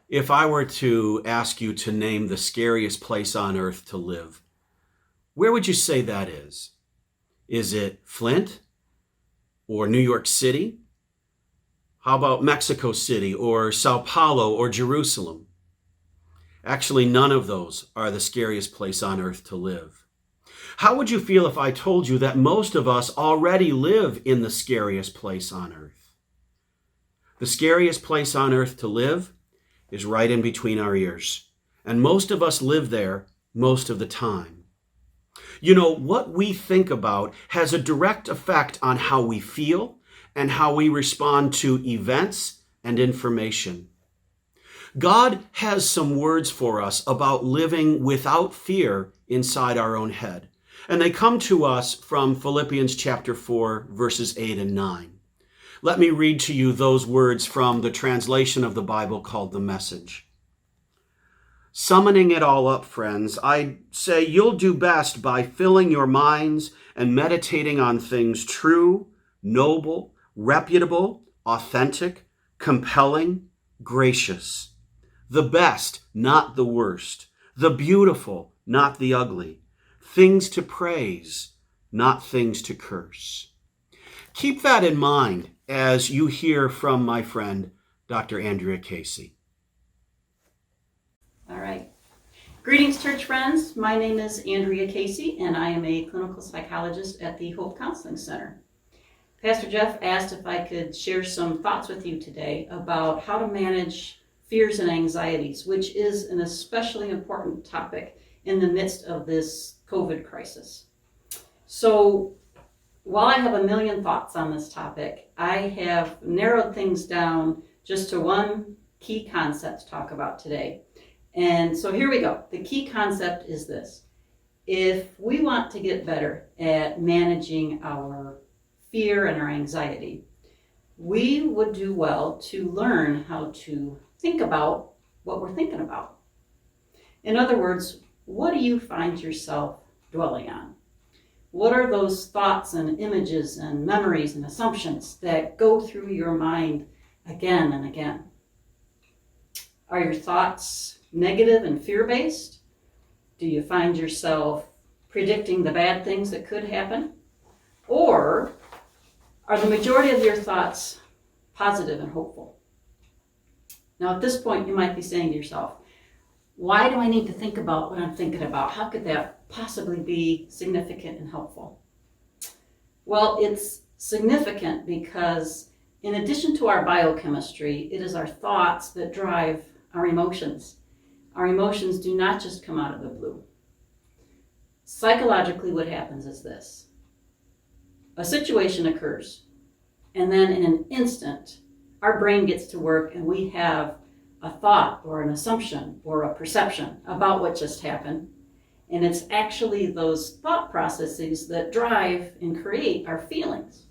If I were to ask you to name the scariest place on earth to live, where would you say that is? Is it Flint or New York City? How about Mexico City or Sao Paulo or Jerusalem? Actually, none of those are the scariest place on earth to live. How would you feel if I told you that most of us already live in the scariest place on earth? The scariest place on earth to live is right in between our ears. And most of us live there most of the time. You know, what we think about has a direct effect on how we feel and how we respond to events and information. God has some words for us about living without fear inside our own head. And they come to us from Philippians chapter 4, verses 8 and 9. Let me read to you those words from the translation of the Bible called The Message. Summoning it all up, friends, I say you'll do best by filling your minds and meditating on things true, noble, reputable, authentic, compelling, gracious. The best, not the worst. The beautiful, not the ugly. Things to praise, not things to curse. Keep that in mind as you hear from my friend, Dr. Andrea Casey. All right. Greetings, church friends. My name is Andrea Casey, and I am a clinical psychologist at the Hope Counseling Center. Pastor Jeff asked if I could share some thoughts with you today about how to manage fears and anxieties, which is an especially important topic in the midst of this COVID crisis. So while I have a million thoughts on this topic, I have narrowed things down just to one key concept to talk about today. And so here we go. The key concept is this. If we want to get better at managing our fear and our anxiety, we would do well to learn how to think about what we're thinking about. In other words, what do you find yourself dwelling on? What are those thoughts and images and memories and assumptions that go through your mind again and again? Are your thoughts negative and fear-based? Do you find yourself predicting the bad things that could happen? Or are the majority of your thoughts positive and hopeful? Now, at this point, you might be saying to yourself, why do I need to think about what I'm thinking about? How could that possibly be significant and helpful? Well, it's significant because in addition to our biochemistry, it is our thoughts that drive our emotions. Our emotions do not just come out of the blue. Psychologically, what happens is this. A situation occurs, and then in an instant, our brain gets to work and we have a thought or an assumption or a perception about what just happened. And it's actually those thought processes that drive and create our feelings.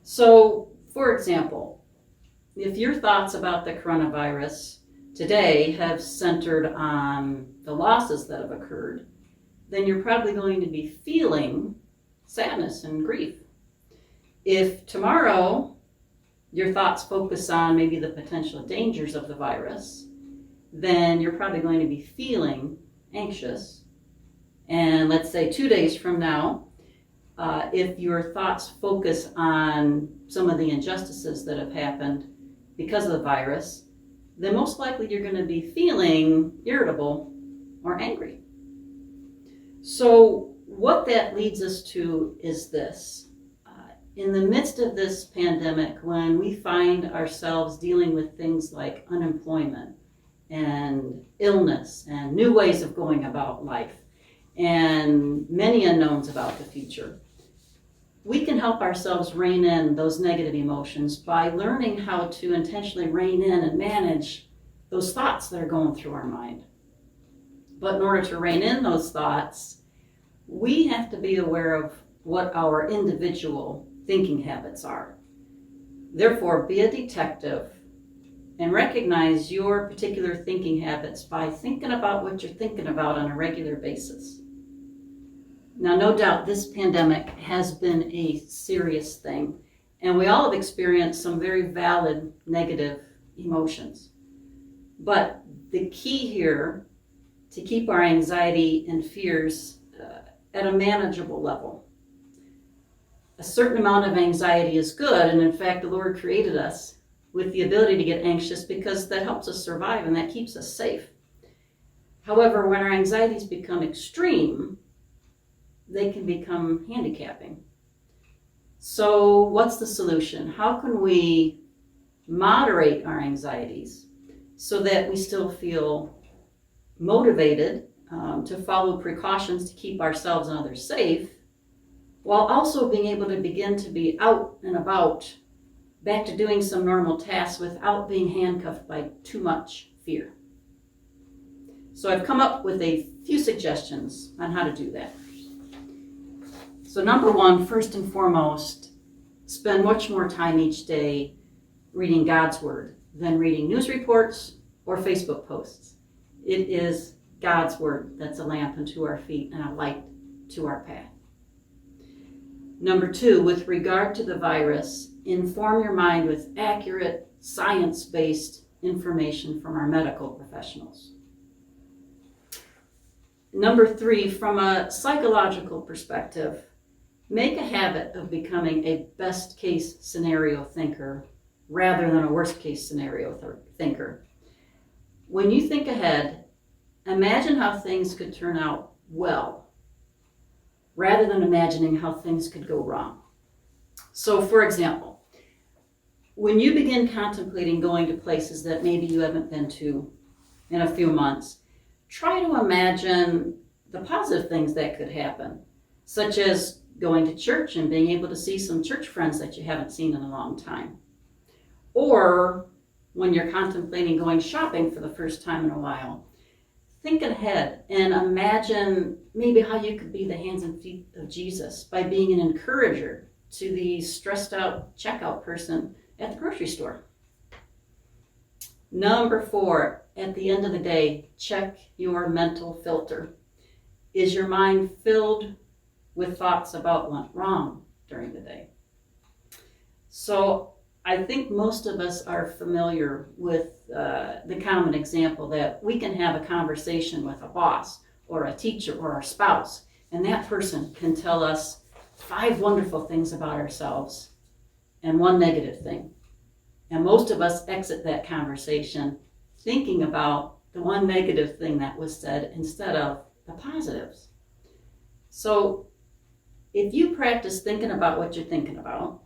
So, for example, if your thoughts about the coronavirus today have centered on the losses that have occurred, then you're probably going to be feeling sadness and grief. If tomorrow your thoughts focus on maybe the potential dangers of the virus, then you're probably going to be feeling anxious. And let's say 2 days from now, if your thoughts focus on some of the injustices that have happened because of the virus, then most likely you're going to be feeling irritable or angry. So what that leads us to is this. In the midst of this pandemic, when we find ourselves dealing with things like unemployment and illness and new ways of going about life and many unknowns about the future, we can help ourselves rein in those negative emotions by learning how to intentionally rein in and manage those thoughts that are going through our mind. But in order to rein in those thoughts, we have to be aware of what our individual thinking habits are. Therefore, be a detective and recognize your particular thinking habits by thinking about what you're thinking about on a regular basis. Now, no doubt this pandemic has been a serious thing, and we all have experienced some very valid negative emotions. But the key here to keep our anxiety and fears at a manageable level. A certain amount of anxiety is good, and in fact, the Lord created us with the ability to get anxious because that helps us survive and that keeps us safe. However, when our anxieties become extreme, they can become handicapping. So what's the solution? How can we moderate our anxieties so that we still feel motivated to follow precautions to keep ourselves and others safe, while also being able to begin to be out and about, back to doing some normal tasks without being handcuffed by too much fear? So I've come up with a few suggestions on how to do that. So number one, first and foremost, spend much more time each day reading God's Word than reading news reports or Facebook posts. It is God's Word that's a lamp unto our feet and a light to our path. Number two, with regard to the virus, inform your mind with accurate, science-based information from our medical professionals. Number three, from a psychological perspective, make a habit of becoming a best-case scenario thinker rather than a worst-case scenario thinker. When you think ahead, imagine how things could turn out well, rather than imagining how things could go wrong. So, for example, when you begin contemplating going to places that maybe you haven't been to in a few months, try to imagine the positive things that could happen, such as going to church and being able to see some church friends that you haven't seen in a long time. Or when you're contemplating going shopping for the first time in a while, think ahead and imagine maybe how you could be the hands and feet of Jesus by being an encourager to the stressed out checkout person at the grocery store. Number four, at the end of the day, check your mental filter. Is your mind filled with thoughts about what went wrong during the day? So I think most of us are familiar with the common example that we can have a conversation with a boss or a teacher or our spouse, and that person can tell us 5 wonderful things about ourselves and 1 negative thing. And most of us exit that conversation thinking about the 1 negative thing that was said instead of the positives. So if you practice thinking about what you're thinking about,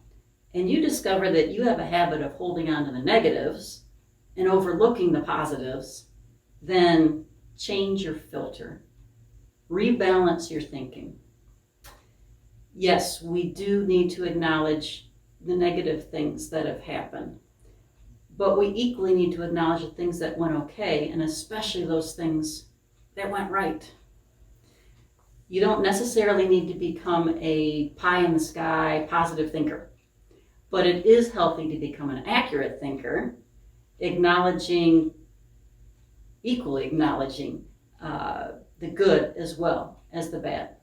and you discover that you have a habit of holding on to the negatives and overlooking the positives, then change your filter. Rebalance your thinking. Yes, we do need to acknowledge the negative things that have happened, but we equally need to acknowledge the things that went okay, and especially those things that went right. You don't necessarily need to become a pie-in-the-sky positive thinker. But it is healthy to become an accurate thinker, equally acknowledging the good as well as the bad.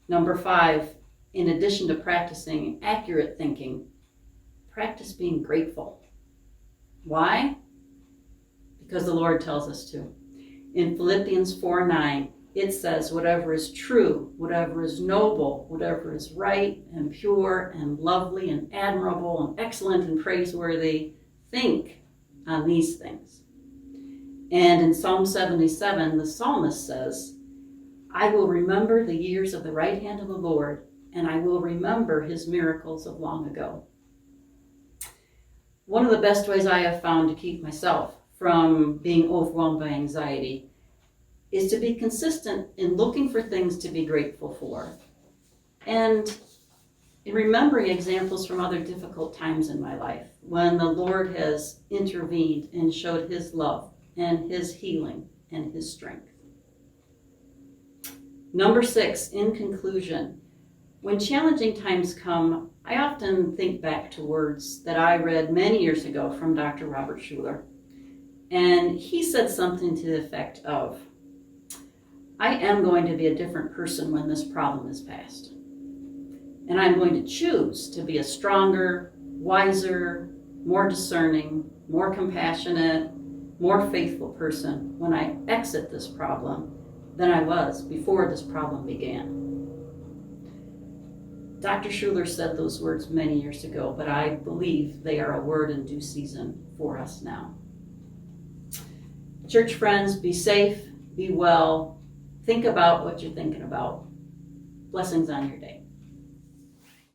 Number 5, in addition to practicing accurate thinking, practice being grateful. Why? Because the Lord tells us to. In Philippians 4:9, it says, whatever is true, whatever is noble, whatever is right and pure and lovely and admirable and excellent and praiseworthy, think on these things. And in Psalm 77, the psalmist says, I will remember the years of the right hand of the Lord, and I will remember his miracles of long ago. One of the best ways I have found to keep myself from being overwhelmed by anxiety is to be consistent in looking for things to be grateful for, and in remembering examples from other difficult times in my life when the Lord has intervened and showed his love and his healing and his strength. Number 6, in conclusion, when challenging times come, I often think back to words that I read many years ago from Dr. Robert Schuller. And he said something to the effect of, I am going to be a different person when this problem is past. And I'm going to choose to be a stronger, wiser, more discerning, more compassionate, more faithful person when I exit this problem than I was before this problem began. Dr. Schuler said those words many years ago, but I believe they are a word in due season for us now. Church friends, be safe, be well, think about what you're thinking about. Blessings on your day.